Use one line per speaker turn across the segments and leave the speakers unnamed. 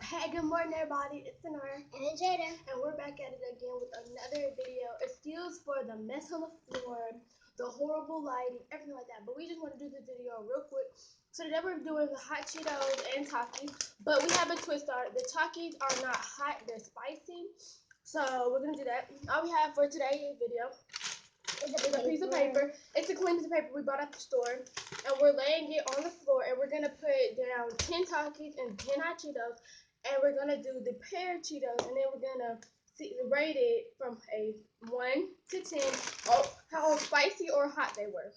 Hey, good morning everybody, it's Sonara
And Jada.
and we're back at it again with another video. Excuse for the mess on the floor, the horrible lighting, everything like that, but we just want to do this video real quick. So today we're doing the hot Cheetos and Takis, but we have a twist on it. The Takis are not hot, they're spicy, so we're going to do that. All we have for today's video is a piece of paper. It's a clean piece of paper we bought at the store, and we're laying it on the floor, and we're going to put down 10 Takis and 10 hot Cheetos. And we're going to do the pear Cheetos, and then we're going to rate it from a 1 to 10, how spicy or hot they were.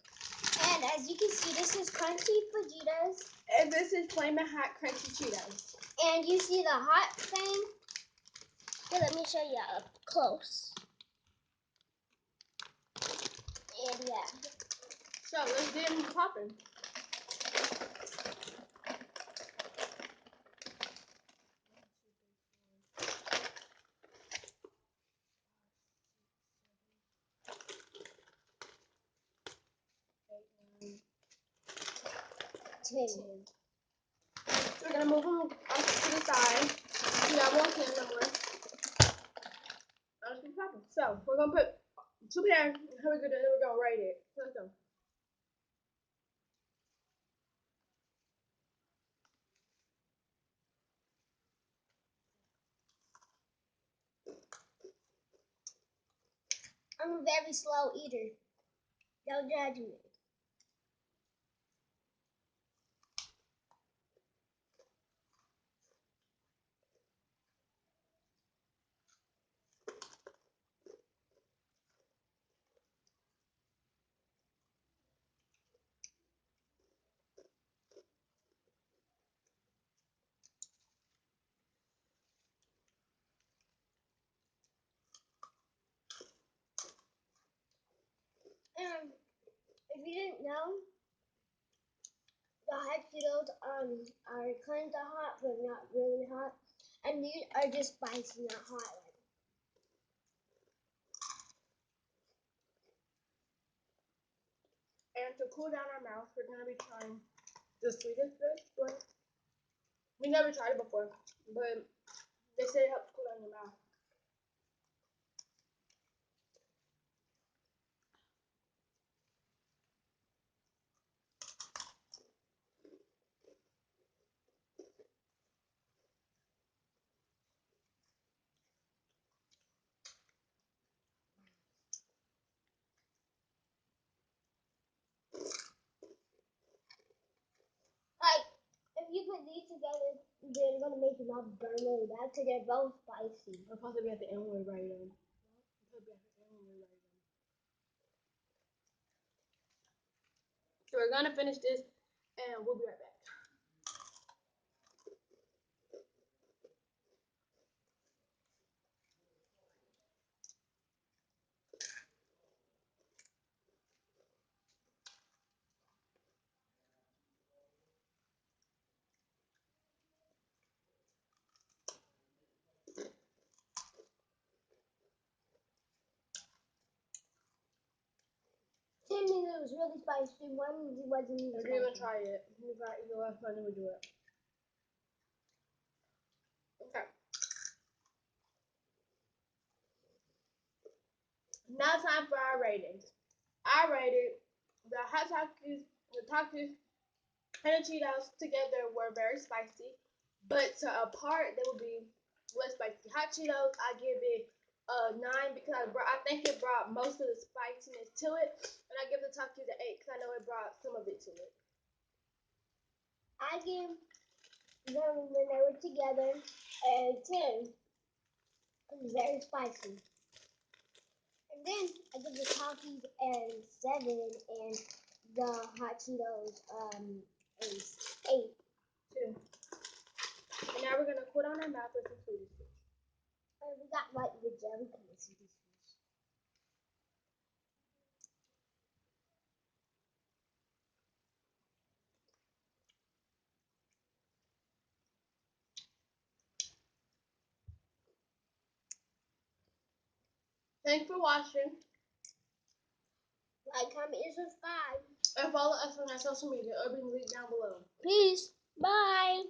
And as you can see, this is crunchy Fajitas.
And this is flaming hot crunchy Cheetos.
And you see the hot thing? So let me show you up close. And yeah.
So let's get them popping. We're going to move them off to the side. You don't want them no more. Let's keep popping. So we're going to put 2 pears, and we're going to rate it. Let's go.
I'm a very slow eater. Don't judge me. And if you didn't know, the hot Cheetos are kind of hot, but not really hot. And these are just spicy, not hot.
And to cool down our mouth, we're going to be trying the sweetest one. We never tried it before, but they say it helps cool down your mouth.
Like, if you put these together, they're gonna make your mouth burn really bad because they're both spicy.
We're supposed to be at the end when we rate them. So we're gonna finish this, and we'll be right back.
Ten means it was really spicy. One means it wasn't even
Let's
spicy.
even try it. You try it, the last time we do it. Okay. Now it's time for our ratings. I rated the hot Takis, the Takis, and the Cheetos together were very spicy, but apart they would be less spicy. Hot Cheetos, I give it a 9 because I think it brought most of the spiciness to it, and I give the Takis an 8 because I know it brought some of it to it.
I give them when they were together a 10. It was very spicy. And then I give the Takis a 7 and the hot Cheetos a 8.
2. And now we're gonna cool down our mouth with some sweeties.
And we got like the jelly kind of sweeties.
Thanks for watching.
Like, comment, and subscribe.
And follow us on our social media. It'll be linked down below.
Peace. Bye.